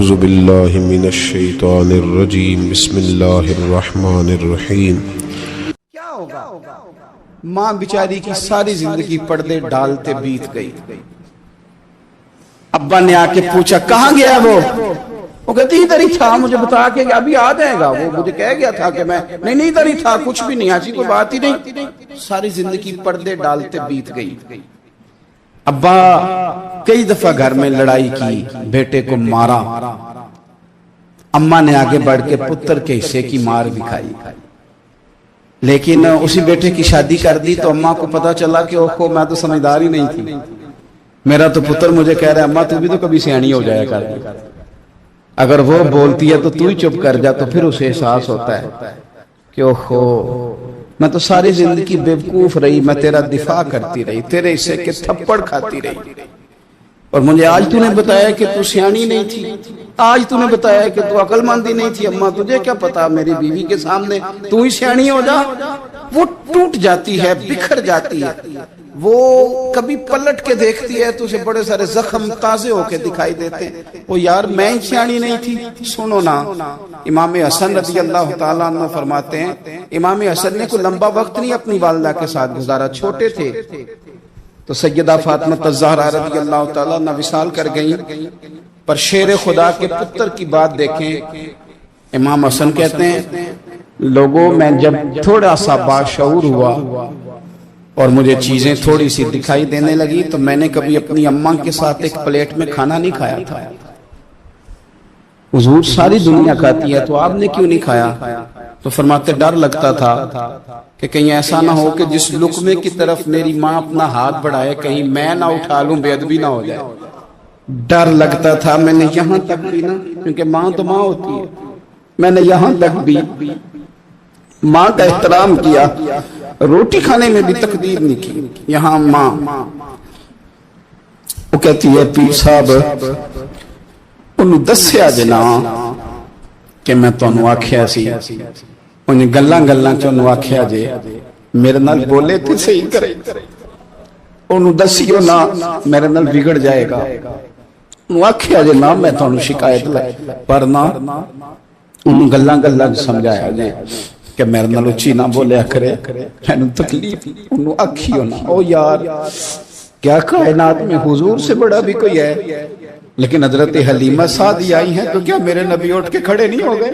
اعوذ باللہ من الشیطان الرجیم بسم اللہ الرحمن الرحیم۔ کیا ہوگا؟ ماں بیچاری کی ساری زندگی پردے ڈالتے بیت گئی۔ ابا نے آ کے پوچھا کہاں گیا وہ کہتی ادھر ہی تھا، مجھے بتا کے کہ ابھی آ جائے گا، وہ مجھے کہہ گیا تھا کہ میں نہیں ادھر ہی تھا، کچھ بھی نہیں، ایسی کوئی بات ہی نہیں۔ ساری زندگی پردے ڈالتے بیت گئی۔ ابا کئی دفعہ گھر میں لڑائی کی، بیٹے کو مارا، اماں نے آگے بڑھ کے پتر کے حصے کی مار بھی کھائی، لیکن اسی بیٹے کی شادی کر دی تو اماں کو پتا چلا کہ اوہو میں تو سمجھدار ہی نہیں تھی، میرا تو پتر مجھے کہہ رہا ہے اماں تو بھی تو کبھی سیانی ہو جایا کر، اگر وہ بولتی ہے تو تو ہی چپ کر جا، تو پھر اسے احساس ہوتا ہے کہ اوہو میں تو ساری زندگی بیوقوف رہی، میں تیرا دفاع کرتی رہی، تیرے حصے کے تھپڑ کھاتی رہی، اور مجھے آج تو نے بتایا کہ تو سیانی نہیں تھی، آج تو نے بتایا کہ تو عقل مندی نہیں تھی، اماں تجھے کیا پتا، میری بیوی کے سامنے تو ہی سیانی ہو جا۔ وہ ٹوٹ جاتی ہے، بکھر جاتی ہے، وہ کبھی پلٹ کے دیکھتی ہے تو اسے بڑے سارے زخم تازے ہو کے دکھائی دیتے ہیں، وہ یار میں ہی سیانی نہیں تھی۔ سنو نا، امام حسن رضی اللہ تعالیٰ عنہ فرماتے ہیں امام حسن نے کوئی لمبا وقت نہیں اپنی والدہ کے ساتھ گزارا، چھوٹے تھے تو سیدہ فاطمہ الزہرا رضی اللہ تعالیٰ عنہ وصال کر گئیں، پر شیر خدا کے پتر کی بات دیکھیں، امام حسن کہتے ہیں لوگوں میں جب تھوڑا سا باشعور ہوا اور مجھے چیزیں تھوڑی سی دکھائی دینے لگی تو میں نے کبھی اپنی اماں کے ساتھ ایک پلیٹ میں کھانا نہیں کھایا تھا۔ حضور ساری دنیا کھاتی ہے تو آپ نے کیوں نہیں کھایا؟ تو فرماتے ڈر لگتا تھا کہ کہیں ایسا نہ ہو کہ جس لقمے کی طرف میری ماں اپنا ہاتھ بڑھائے کہیں میں نہ اٹھا لوں، بے ادبی نہ ہو جائے، ڈر لگتا تھا۔ میں نے یہاں تک بھی نا، کیونکہ ماں تو ماں ہوتی ہے، میں نے یہاں تک بھی ماں کا احترام کیا، روٹی کھانے میں بھی تقدیر نہیں کی۔ یہاں ماں وہ کہتی ہے پیر صاحب انہوں دسیا جنا کہ میں تو انہوں آکھیا سی، انہیں گلاں چ انہوں آکھیا جے میرے نال بولے تھے صحیح کرے، انہوں دسیو نا میرے نال بگڑ جائے گا، انہوں آکھیا جے نا میں تو انہوں شکایت لائے، پر نا انہوں گلاں سمجھایا جے کہ میرے نال اچھی نہ بولیا کرے، انہوں تکلیف، انہوں آکھیو نا۔ او یار کیا کائنات میں حضور سے بڑا بھی کوئی ہے؟ لیکن حضرت حلیمہ سعدی آئی ہیں تو کیا میرے نبی اٹھ کے کھڑے نہیں ہو گئے؟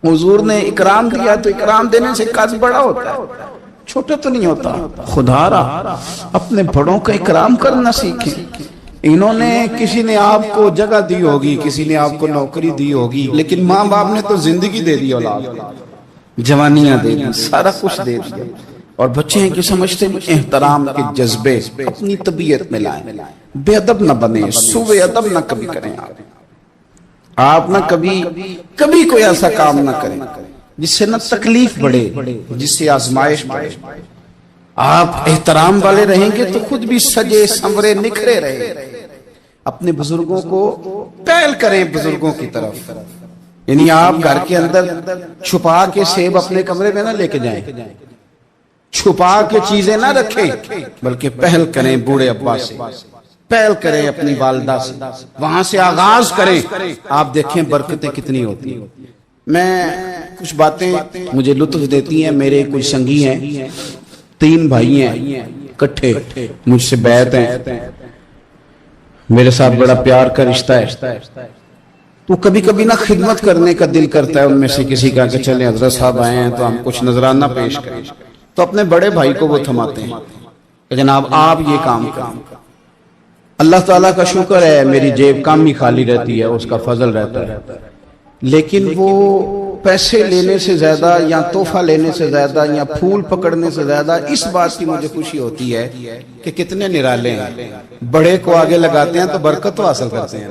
حضور نے اکرام دیا تو اکرام دینے سے قد بڑا ہوتا ہے، چھوٹا تو نہیں ہوتا۔ خدا را اپنے بڑوں کا اکرام کرنا سیکھیں۔ انہوں نے کسی نے آپ کو جگہ دی ہوگی، کسی نے آپ کو نوکری دی ہوگی، لیکن ماں باپ نے تو زندگی دے دی، اولاد جوانیاں دے دی، سارا کچھ دے دیا، اور بچے ہیں کہ سمجھتے ہیں احترام کے جذبے اپنی طبیعت میں لائیں، بے ادب نہ بنے، سوء ادب نہ کبھی کریں، آپ نہ کبھی کوئی ایسا کام نہ کریں جس سے نہ تکلیف بڑھے، جس سے آزمائش بڑھے۔ آپ احترام والے رہیں گے تو خود بھی سجے سنورے نکھرے رہے۔ اپنے بزرگوں کو پہل کریں، بزرگوں کی طرف، یعنی آپ گھر کے اندر چھپا کے سیب اپنے کمرے میں نہ لے کے جائیں، چھپا کے چیزیں نہ رکھیں، بلکہ پہل کریں بوڑھے ابا سے، پہل کریں اپنی والدہ سے، وہاں سے آغاز کریں، آپ دیکھیں برکتیں کتنی ہوتی ہیں۔ میں کچھ باتیں مجھے لطف دیتی ہیں، میرے کچھ سنگی ہیں، 3 بھائی ہیں کٹھے، مجھ سے بیعت ہیں، میرے ساتھ بڑا پیار کا رشتہ ہے، تو کبھی کبھی نہ خدمت کرنے کا دل کرتا ہے ان میں سے کسی کا کہ چلیں حضرت صاحب آئے ہیں تو ہم کچھ نذرانہ پیش کریں، تو اپنے بڑے بھائی کو وہ تھماتے ہیں کہ جناب آپ یہ کام کریں۔ اللہ تعالیٰ کا شکر ہے میری جیب کام ہی خالی رہتی ہے، اس کا فضل رہتا ہے، لیکن وہ پیسے لینے سے زیادہ یا تحفہ لینے سے زیادہ یا پھول پکڑنے سے زیادہ اس بات کی مجھے خوشی ہوتی ہے کہ کتنے نرالے ہیں، بڑے کو آگے لگاتے ہیں تو برکت تو حاصل کرتے ہیں،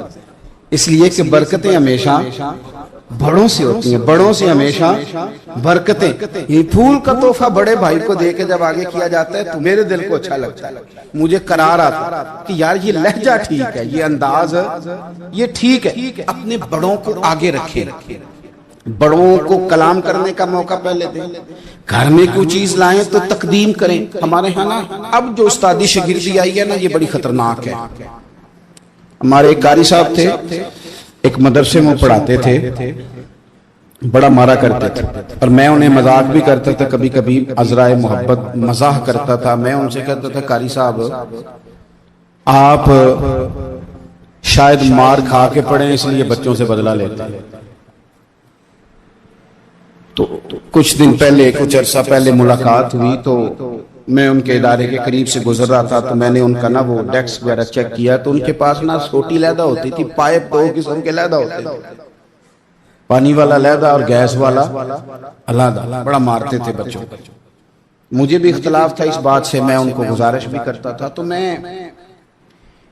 اس لیے کہ برکتیں ہمیشہ بڑوں سے ہوتی ہیں، بڑوں سے ہمیشہ برکتیں۔ یہ پھول کا تحفہ بڑے بھائی کو دے کے جب آگے کیا جاتا ہے تو میرے دل کو اچھا لگتا ہے، مجھے قرار آتا کہ یار یہ لہجہ ٹھیک ہے، یہ انداز یہ ٹھیک ہے، اپنے بڑوں کو آگے رکھیں، بڑوں کو کلام کرنے کا موقع پہلے دیں، گھر میں کوئی چیز لائیں تو تقدیم کریں۔ ہمارے ہاں نا اب جو استادی شاگردی آئی ہے نا، یہ بڑی خطرناک ہے۔ ہمارے ایک قاری صاحب تھے، ایک مدرسے میں پڑھاتے تھے، بڑا مارا کرتے تھے، اور میں انہیں مذاق بھی کرتا تھا، کبھی کبھی عذرائے محبت مزاح کرتا تھا۔ میں ان سے کہتا تھا قاری صاحب آپ شاید مار کھا کے پڑھیں اس لیے بچوں سے بدلہ لیتے ہیں۔ تو کچھ دن پہلے، کچھ عرصہ پہلے ملاقات ہوئی تو میں ان کے ادارے کے قریب سے گزر رہا تھا، تو میں نے ان کا نا وہ ڈیسک وغیرہ چیک کیا، تو ان کے پاس نا چھوٹی علیحدہ ہوتی تھی، پائپ دو قسم کے علیحدہ ہوتے تھے، پانی والا علیحدہ اور گیس والا علیحدہ، بڑا مارتے تھے بچوں کو۔ مجھے بھی اختلاف تھا اس بات سے، میں ان کو گزارش بھی کرتا تھا۔ تو میں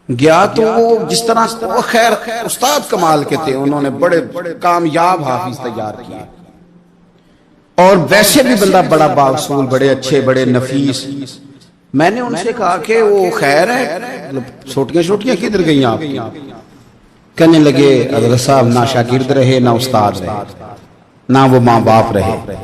گیا تو وہ جس طرح وہ خیر استاد کمال کے تھے، انہوں نے بڑے کامیاب حافظ تیار کیے، اور ویسے بھی بندہ بڑا بااصول، بڑے اچھے، بڑے نفیس۔ میں نے ان سے کہا کہ وہ خیر ہے، چھوٹیاں چھوٹیاں کدھر گئیں آپ کی؟ کہنے لگے حضرت صاحب نہ شاگرد رہے، نہ استاد رہے، نہ وہ ماں باپ رہے۔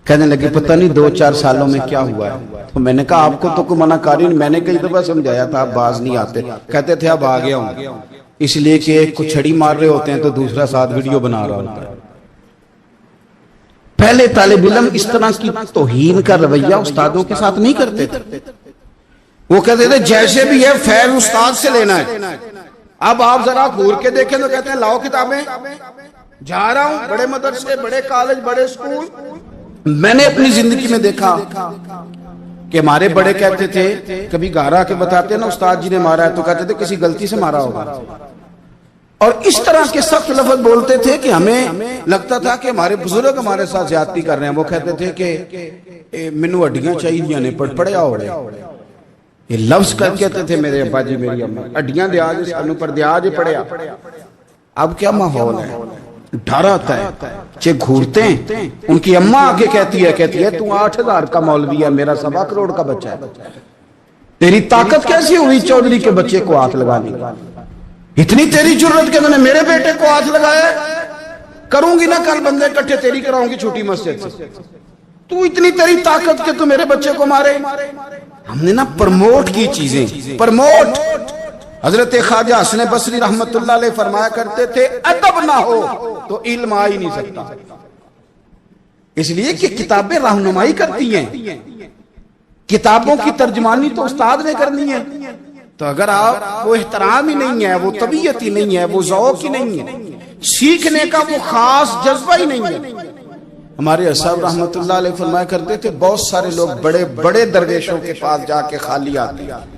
کہنے لگے پتہ نہیں 2-4 سالوں میں کیا ہوا ہے۔ تو میں نے کہا آپ کو تو کوئی منع کاری نہیں، میں نے کئی دفعہ سمجھایا تھا، آپ باز نہیں آتے۔ کہتے تھے اب آ گیا ہوں، اس لیے کہ ایک کو چھڑی مار رہے ہوتے ہیں تو دوسرا ساتھ ویڈیو بنا رہا ہوتا ہے۔ پہلے طالب علم اس طرح کی توہین کا رویہ استادوں کے ساتھ نہیں کرتے تھے، وہ کہتے تھے جیسے بھی ہے فیض استاد سے لینا ہے۔ اب آپ ذرا گھور کے دیکھیں تو کہتے ہیں لاؤ کتابیں، جا رہا ہوں بڑے مدرسے، بڑے کالج، بڑے اسکول۔ میں نے اپنی زندگی میں دیکھا کہ ہمارے بڑے کہتے تھے، کبھی گھر کے بتاتے ہیں نا استاد جی نے مارا ہے، تو کہتے تھے کسی غلطی سے مارا ہوگا، اور اس طرح کے سخت لفظ بولتے تھے کہ ہمیں لگتا تھا کہ ہمارے بزرگ ہمارے ساتھ زیادتی کر رہے ہیں۔ وہ کہتے تھے کہ مینوں ہڈیاں چاہیے نے پڑھیا ہو رہے، یہ لفظ کہتے تھے میرے ابا جی، میری اماں، ہڈیاں دیا جی سانوں پر دیا جی پڑھیا۔ اب کیا ماحول ہے، ڈر آتا ہے، چے گھورتے ہیں۔ ان کی اماں آگے کہتی ہے تو 8000 کا مولوی ہے، میرا 1.25 کروڑ کا بچہ ہے، تیری طاقت کیسی ہوئی چودھری کے بچے کو ہاتھ لگانے؟ اتنی تیری جرت کہ میں نے میرے بیٹے کو ہاتھ لگایا؟ کروں گی نا کل بندے اکٹھے، تیری کراؤں گی چھوٹی مسجد سے، تو اتنی تیری طاقت کہ تو میرے بچے کو مارے۔ ہم نے نا پرموٹ کی چیزیں، پرموٹ۔ حضرت خواجہ حسن بصری رحمت اللہ علیہ فرمایا کرتے تھے ادب نہ ہو تو علم آ ہی نہیں سکتا، اس لیے کہ کتابیں رہنمائی کرتی ہیں، کتابوں کی ترجمانی تو استاد نے کرنی ہے۔ تو اگر آپ وہ احترام ہی نہیں ہے، وہ طبیعت ہی نہیں ہے، وہ ذوق ہی نہیں ہے، سیکھنے کا وہ خاص جذبہ ہی نہیں ہے۔ ہمارے صاحب رحمت اللہ علیہ فرمایا کرتے تھے بہت سارے لوگ بڑے بڑے درویشوں کے پاس جا کے خالی آتے ہیں۔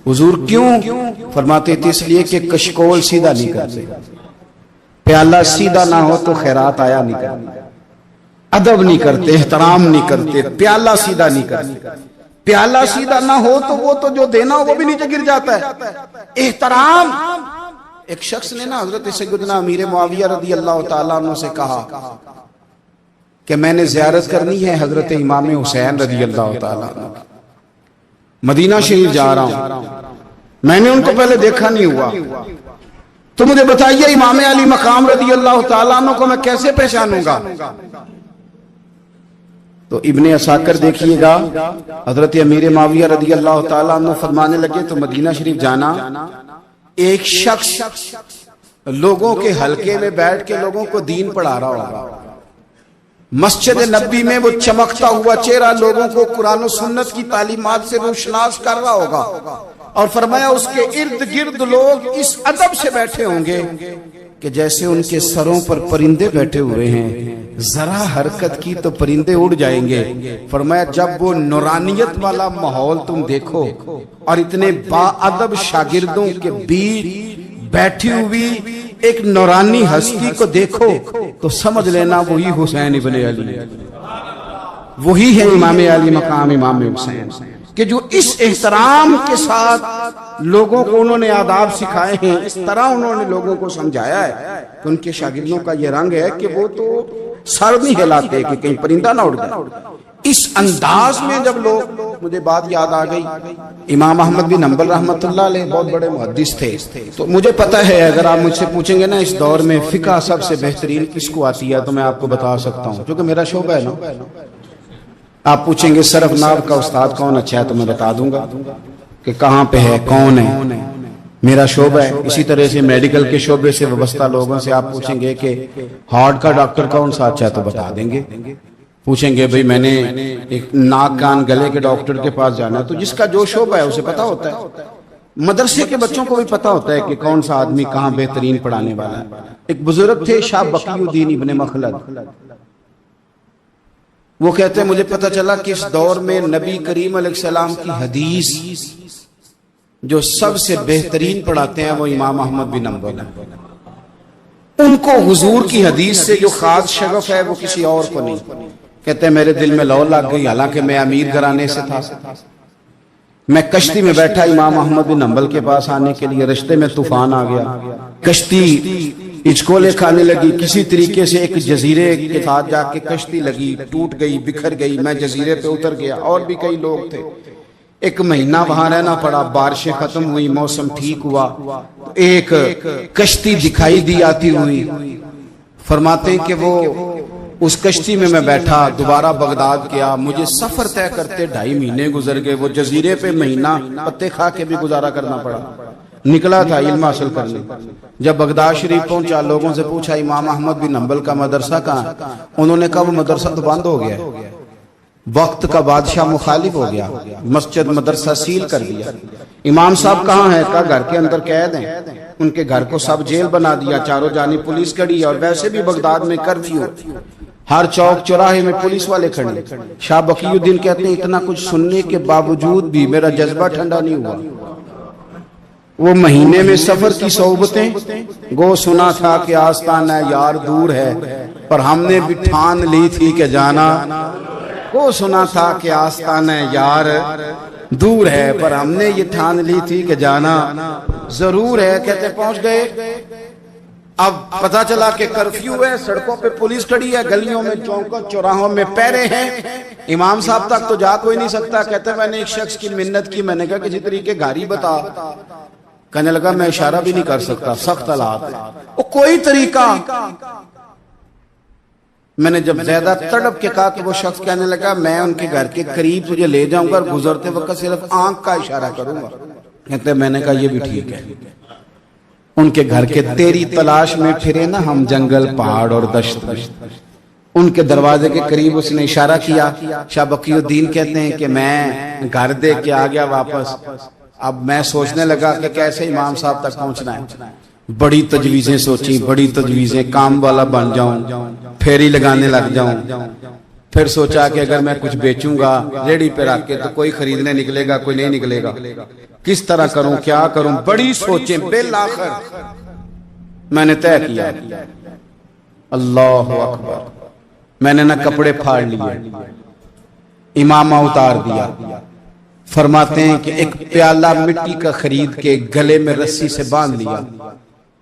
حضور کیوں؟ فرماتے تھے اس لیے کہ کشکول سیدھا نہیں کرتے، پیالہ سیدھا نہ ہو تو خیرات آیا نہیں کرتے، ادب نہیں کرتے، احترام نہیں کرتے، پیالہ سیدھا نہیں کرتے۔ پیالہ سیدھا نہ ہو تو وہ تو جو دینا ہو وہ بھی نیچے گر جاتا ہے۔ احترام، ایک شخص نے نا حضرت سیدنا امیر معاویہ رضی اللہ تعالیٰ عنہ سے کہا کہ میں نے زیارت کرنی ہے حضرت امام حسین رضی اللہ تعالیٰ عنہ، مدینہ شریف جا رہا ہوں، میں نے ان کو پہلے دیکھا نہیں ہوا، تو مجھے بتائیے امام علی مقام رضی اللہ تعالیٰ عنہ کو میں کیسے پہچانوں گا؟ تو ابن عساکر دیکھیے گا حضرت امیر معاویہ رضی اللہ تعالیٰ عنہ فرمانے لگے تو مدینہ شریف جانا، ایک شخص لوگوں کے حلقے میں بیٹھ کے لوگوں کو دین پڑھا رہا ہوگا، مسجد نبی میں وہ چمکتا ہوا چہرہ لوگوں کو قرآن و سنت کی تعلیمات سے روشناس کر رہا ہوگا، اور فرمایا اس کے ارد گرد لوگ اس ادب سے بیٹھے ہوں گے کہ جیسے ان کے سروں پر پرندے بیٹھے ہوئے ہیں، ذرا حرکت کی تو پرندے اڑ جائیں گے۔ فرمایا جب وہ نورانیت والا ماحول تم دیکھو اور اتنے با ادب شاگردوں کے بیچ بیٹھی ہوئی ایک نورانی ہستی کو دیکھو تو سمجھ لینا وہی حسین ابن علی، وہی ہے امام علی مقام امام حسین، کہ جو اس احترام کے ساتھ لوگوں کو انہوں نے آداب سکھائے ہیں، اس طرح انہوں نے لوگوں کو سمجھایا ہے کہ ان کے شاگردوں کا یہ رنگ ہے کہ وہ تو سر نہیں ہلاتے کہ کہیں پرندہ نہ اڑ جائے۔ اس انداز میں جب لوگ، مجھے بات یاد آ گئی، امام احمد بن حنبل رحمت اللہ علیہ بہت بڑے محدث تھے، تو مجھے پتہ ہے اگر آپ مجھ سے پوچھیں گے نا اس دور میں فقہ سب سے بہترین کس کو آتی ہے تو میں آپ کو بتا سکتا ہوں، کیونکہ میرا شعبہ ہے نا۔ آپ پوچھیں گے صرف ناب کا استاد کون اچھا ہے تو میں بتا دوں گا کہ کہاں پہ ہے، کون ہے، میرا شعبہ ہے. اسی طرح سے میڈیکل کے شعبے سے وابستہ لوگوں سے آپ پوچھیں گے کہ ہارٹ کا ڈاکٹر کون سا اچھا ہے تو بتا دیں گے. پوچھیں گے بھئی میں نے ایک ناک کان گلے کے ڈاکٹر کے پاس جانا ہے، تو جس کا جو شعبہ ہے اسے پتا ہوتا ہے. مدرسے کے بچوں کو بھی پتا ہوتا ہے کہ کون سا آدمی کہاں بہترین پڑھانے والا ہے. ایک بزرگ تھے شاہ بقی الدین ابن مخلد، وہ کہتے ہیں مجھے پتا چلا کہ اس دور میں نبی کریم علیہ السلام کی حدیث جو سب سے بہترین پڑھاتے ہیں وہ امام احمد بن حنبل ہیں. ان کو حضور کی حدیث سے جو خاص شغف ہے وہ کسی اور کو نہیں. کہتے ہیں میرے دل میں لو لگ گئی، حالانکہ میں امیر گھرانے سے تھا. میں کشتی میں بیٹھا امام احمد بن حنبل کے پاس آنے کے لیے، رشتے میں طوفان آ گیا، کشتی ہچکولے کھانے لگی. کسی طریقے سے ایک جزیرے کے ساتھ جا کے کشتی لگی، ٹوٹ گئی، بکھر گئی. میں جزیرے پہ اتر گیا، اور بھی کئی لوگ تھے. ایک مہینہ وہاں رہنا پڑا. بارشیں ختم ہوئی، موسم ٹھیک ہوا، ایک کشتی دکھائی دی آتی ہوئی. فرماتے ہیں کہ وہ اس کشتی میں بیٹھا، دوبارہ بغداد گیا. مجھے سفر طے کرتے 2.5 مہینے گزر گئے. وہ جزیرے پہ مہینہ پتے کھا کے بھی گزارا کرنا پڑا. نکلا تھا علم حاصل کرنے. جب بغداد شریف پہنچا، لوگوں سے پوچھا امام احمد بن حنبل کا مدرسہ کہاں ہے؟ انہوں نے کہا وہ مدرسہ تو بند ہو گیا ہے، وقت کا بادشاہ مخالف ہو گیا، مسجد مدرسہ سیل کر دیا. امام صاحب کہاں ہیں؟ کہا گھر کے اندر قید ہیں. ان کے گھر کو سب جیل بنا دیا، چاروں جانب پولیس کھڑی ہے. اور ویسے بھی بغداد میں کرفیو، ہر چوک چوراہے میں پولیس والے کھڑے. شاہ بقی الدین کہتے ہیں اتنا کچھ سننے کے باوجود بھی میرا جذبہ ٹھنڈا نہیں ہوا. وہ مہینے میں سفر کی صحبتیں، گو سنا تھا کہ آستانہ یار دور ہے، پر ہم نے بھی ٹھان لی تھی کہ جانا. وہ سنا تھا کہ آستانہ یار دور ہے، پر ہم نے یہ ٹھان لی تھی کہ جانا ضرور ہے. کہتے پہنچ گئے. اب پتا چلا کہ کرفیو ہے، سڑکوں پہ پولیس کھڑی ہے، گلیوں میں چوکوں چوراہوں میں پہرے ہیں. امام صاحب تک تو جا کوئی نہیں سکتا. کہتے میں نے ایک شخص کی منت کی، میں نے کہا کسی طریقے گاڑی بتا. کہنے لگا میں اشارہ بھی نہیں کر سکتا، سخت حالات. وہ کوئی طریقہ. میں نے جب زیادہ تڑپ کے کہا تو وہ شخص کہنے لگا میں ان کے گھر کے قریب تجھے لے جاؤں گا، گزرتے وقت صرف آنکھ کا اشارہ کروں گا. کہتے میں نے کہا یہ بھی ٹھیک ہے. ان کے گھر کے تیری تلاش میں پھرے نا ہم جنگل پہاڑ اور دشت. ان کے دروازے کے قریب اس نے اشارہ کیا. شاہ بقی الدین کہتے ہیں کہ میں گھر دیکھ کے آ گیا واپس. اب میں سوچنے لگا کہ کیسے امام صاحب تک پہنچنا ہے. بڑی تجویزیں سوچی، بڑی تجویزیں. کام والا بن جاؤں، پھیری لگانے لگ جاؤں. پھر سوچا کہ اگر میں کچھ بیچوں گا ریڑھی پہ رکھ کے تو کوئی خریدنے نکلے گا، کوئی نہیں نکلے گا. کس طرح کروں، کیا کروں؟ بڑی سوچیں. بالآخر میں نے طے کیا. اللہ اکبر. میں نے نہ کپڑے پھاڑ لیے، امامہ اتار دیا. فرماتے ہیں کہ ایک پیالہ مٹی کا خرید کے گلے میں رسی سے باندھ لیا،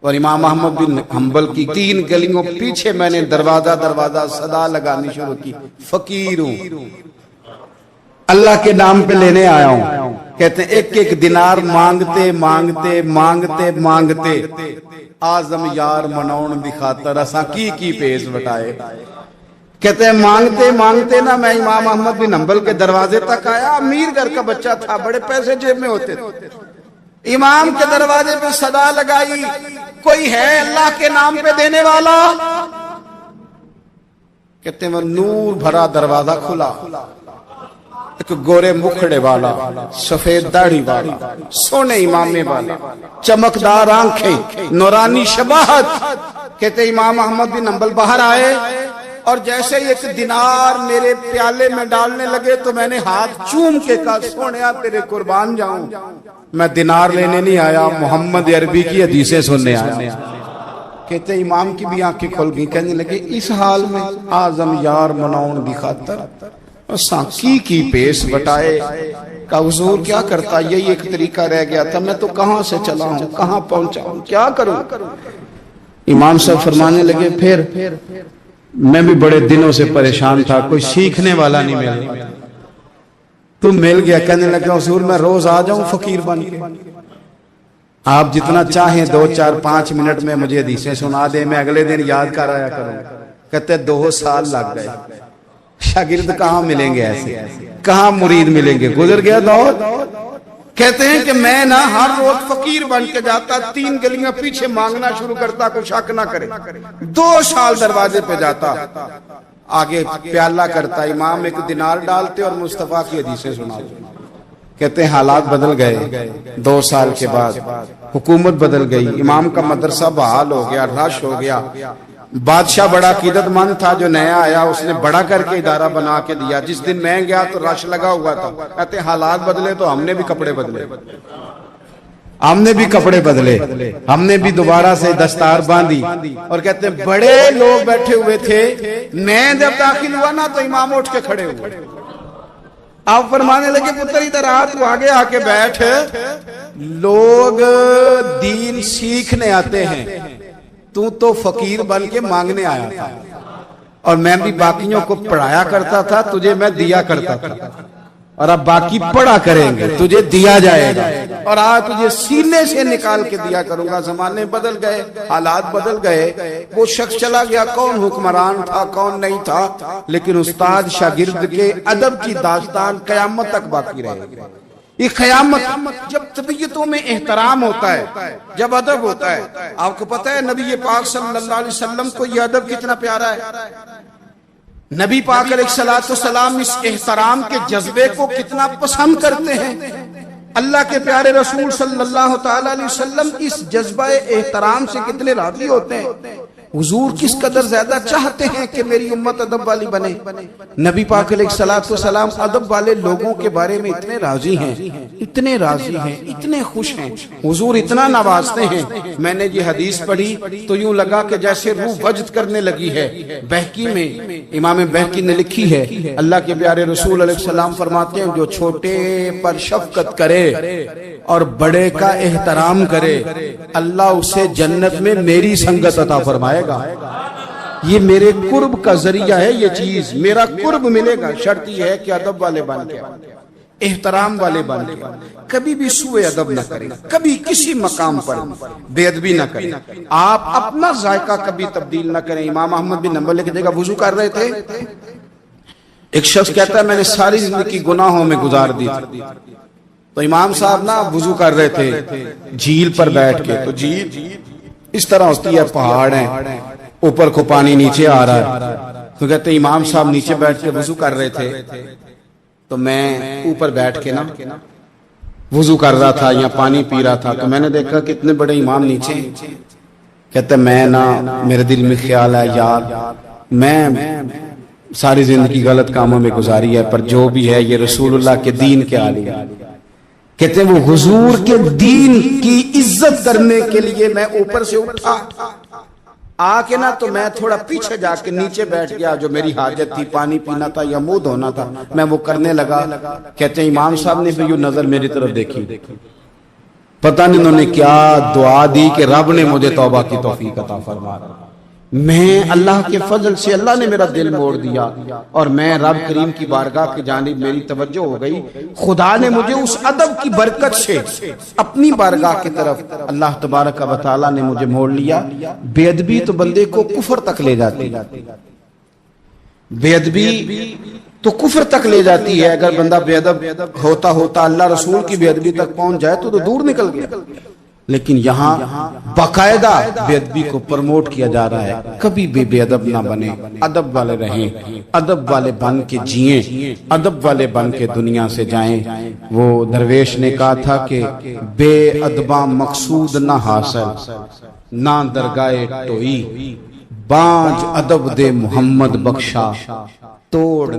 اور امام احمد بن حنبل کی 3 گلیوں پیچھے میں نے دروازہ صدا لگانی شروع کی. فقیر ہوں، اللہ کے نام پہ لینے آیا ہوں. کہتے ہیں ایک ایک دینار مانگتے مانگتے مانگتے مانگتے آزم یار منون دی خاطر اساں کی پیش وٹائے. کہتے ہیں مانگتے مانگتے نا میں امام احمد بن حنبل کے دروازے تک آیا. امیر گھر کا بچہ تھا، بڑے پیسے جیب میں ہوتے تھے. امام کے دروازے پہ صدا لگائی، کوئی ہے اللہ کے نام پہ دینے والا؟ کہتے ہیں وہ نور بھرا دروازہ کھلا. ایک گورے مکھڑے والا، سفید داڑھی والا، سونے امامے والا، چمکدار آنکھیں، نورانی شباہت. کہتے امام احمد بن حنبل باہر آئے، اور جیسے ایک دینار میرے پیالے میں ڈالنے لگے تو میں نے ہاتھ چوم کے کہا سونیا تیرے قربان جاؤں، میں دینار لینے نہیں آیا، محمد عربی کی حدیثیں سننے آیا. کہتے امام کی بھی آنکھیں کھل گئی. کہنے لگے اس حال میں آزم یار منون دی خاطر سانکی کی پیس بٹائے. کہ حضور کیا کرتا، یہی ایک طریقہ رہ گیا تھا. میں تو کہاں سے چلا ہوں، کہاں پہنچا ہوں، کیا کروں؟ امام صاحب فرمانے لگے پھر میں بھی بڑے دنوں سے پریشان تھا، کوئی سیکھنے والا نہیں ملا، تم مل گیا. کہنے لگا حضور میں روز آ جاؤں فقیر بن کے، آپ جتنا چاہیں 2 4 5 منٹ میں مجھے حدیثیں سنا دیں، میں اگلے دن یاد کر آیا کروں. کہتے 2 سال لگ گئے. شاگرد کہاں ملیں گے ایسے، کہاں مرید ملیں گے؟ گزر گیا دور. کہتے ہیں کہ میں نہ ہر روز فقیر بن کے جاتا، 3 گلیاں پیچھے مانگنا شروع کرتا، کوئی شک نہ کرے۔ 2 سال دروازے پہ جاتا، آگے پیالہ کرتا، امام 1 دینار ڈالتے اور مصطفیٰ کی حدیثیں سناتے۔ کہتے ہیں حالات بدل گئے، 2 سال کے بعد حکومت بدل گئی، امام کا مدرسہ بحال ہو گیا، رش ہو گیا۔ بادشاہ بڑا عقیدت مند تھا، جو نیا آیا اس نے بڑا کر کے ادارہ بنا کے دیا۔ جس دن میں گیا تو رش لگا ہوا تھا۔ کہتے ہیں حالات بدلے تو ہم نے بھی کپڑے بدلے، ہم نے بھی کپڑے بدلے، ہم نے بھی دوبارہ سے دستار باندھی۔ اور کہتے ہیں بڑے لوگ بیٹھے ہوئے تھے، میں جب داخل ہوا نا تو امام اٹھ کے کھڑے ہوئے۔ آپ فرمانے لگے پتر ادھر آ، تو آگے آ کے بیٹھ، لوگ دین سیکھنے آتے ہیں، تو فقیر بن کے مانگنے آیا تھا، اور میں بھی باقیوں کو پڑھایا کرتا تھا، تجھے میں دیا کرتا تھا، اور اب باقی پڑھا کریں گے، تجھے دیا جائے گا، اور آج تجھے سینے سے نکال کے دیا کروں گا۔ زمانے بدل گئے، حالات بدل گئے، وہ شخص چلا گیا، کون حکمران تھا کون نہیں تھا، لیکن استاد شاگرد کے ادب کی داستان قیامت تک باقی رہے گی۔ یہ قیامت جب طبیعتوں میں احترام ہوتا ہے، جب ادب ہوتا ہے۔ آپ کو پتہ ہے نبی پاک صلی اللہ علیہ وسلم کو یہ ادب کتنا پیارا ہے۔ نبی پاک علیہ السلام اس احترام کے جذبے کو کتنا پسند کرتے ہیں۔ اللہ کے پیارے رسول صلی اللہ تعالی علیہ وسلم اس جذبہ احترام سے کتنے راضی ہوتے ہیں۔ حضور کس قدر زیادہ چاہتے ہیں کہ میری امت ادب والی بنے۔ نبی پاک علیہ السلام ادب والے لوگوں کے بارے میں اتنے راضی ہیں، اتنے راضی ہیں، اتنے خوش ہیں، حضور اتنا نوازتے ہیں۔ میں نے یہ حدیث پڑھی تو یوں لگا کہ جیسے روح وجد کرنے لگی ہے۔ بہقی میں امام بہقی نے لکھی ہے، اللہ کے پیارے رسول علیہ السلام فرماتے ہیں جو چھوٹے پر شفقت کرے اور بڑے کا احترام کرے، اللہ اسے جنت میں میری سنگت عطا فرمائے گا۔ یہ میرے قرب کا ذریعہ ہے، یہ چیز میرا قرب ملے گا۔ شرط یہ ہے کہ ادب والے بن کے، احترام والے بن کے، کبھی بھی سوء ادب نہ کریں، کبھی کسی مقام پر بے ادبی نہ کریں، آپ اپنا ذائقہ کبھی تبدیل نہ کریں۔ امام احمد بن حنبل کی جگہ وضو کر رہے تھے، ایک شخص کہتا ہے میں نے ساری زندگی گناہوں میں گزار دی تھی، تو امام صاحب نا وضو کر رہے تھے جھیل پر بیٹھ کے، تو جھیل اس طرح ہوتی ہے، پہاڑ ہیں، اوپر کو پانی نیچے آ رہا ہے، تو کہتے ہیں امام صاحب نیچے بیٹھ کے وضو کر رہے تھے، تو میں اوپر بیٹھ کے نا وضو کر رہا تھا یا پانی پی رہا تھا، تو میں نے دیکھا کہ اتنے بڑے امام نیچے۔ کہتے ہیں میں نا میرے دل میں خیال ہے یار میں ساری زندگی غلط کاموں میں گزاری ہے، پر جو بھی ہے یہ رسول اللہ کے دین کے عالی ہے۔ کہتے ہیں وہ حضور کے دین کی عزت کرنے کے لیے میں اوپر سے اٹھا، آ کے نا تو میں تھوڑا پیچھے جا کے نیچے بیٹھ گیا، جو میری حاجت تھی، پانی پینا تھا یا منہ دھونا تھا، میں وہ کرنے لگا۔ کہتے ہیں امام صاحب نے بھی یوں نظر میری طرف دیکھی، پتہ نہیں انہوں نے کیا دعا دی کہ رب نے مجھے توبہ کی توفیق عطا فرما۔ میں اللہ کے فضل سے اللہ نے میرا دل موڑ دیا، اور میں رب کریم کی بارگاہ کی جانب میری توجہ ہو گئی۔ خدا نے مجھے اس ادب کی برکت سے اپنی بارگاہ کی طرف اللہ تبارک و تعالی نے مجھے موڑ لیا۔ بے ادبی تو بندے کو کفر تک لے جاتی ہے، بے ادبی تو کفر تک لے جاتی ہے۔ اگر بندہ بے ادب ہوتا ہوتا اللہ رسول کی بے ادبی تک پہنچ جائے تو دور نکل گیا، لیکن یہاں باقاعدہ بے ادبی کو پروموٹ کیا جا رہا ہے۔ کبھی بھی بے ادب نہ بنے، ادب والے رہیں، ادب والے بن کے جئیں، ادب والے بن کے دنیا سے جائیں۔ وہ درویش نے کہا تھا کہ بے ادباں مقصود نہ حاصل، نہ درگاہ ٹوئی، بانج ادب دے محمد بخشا توڑ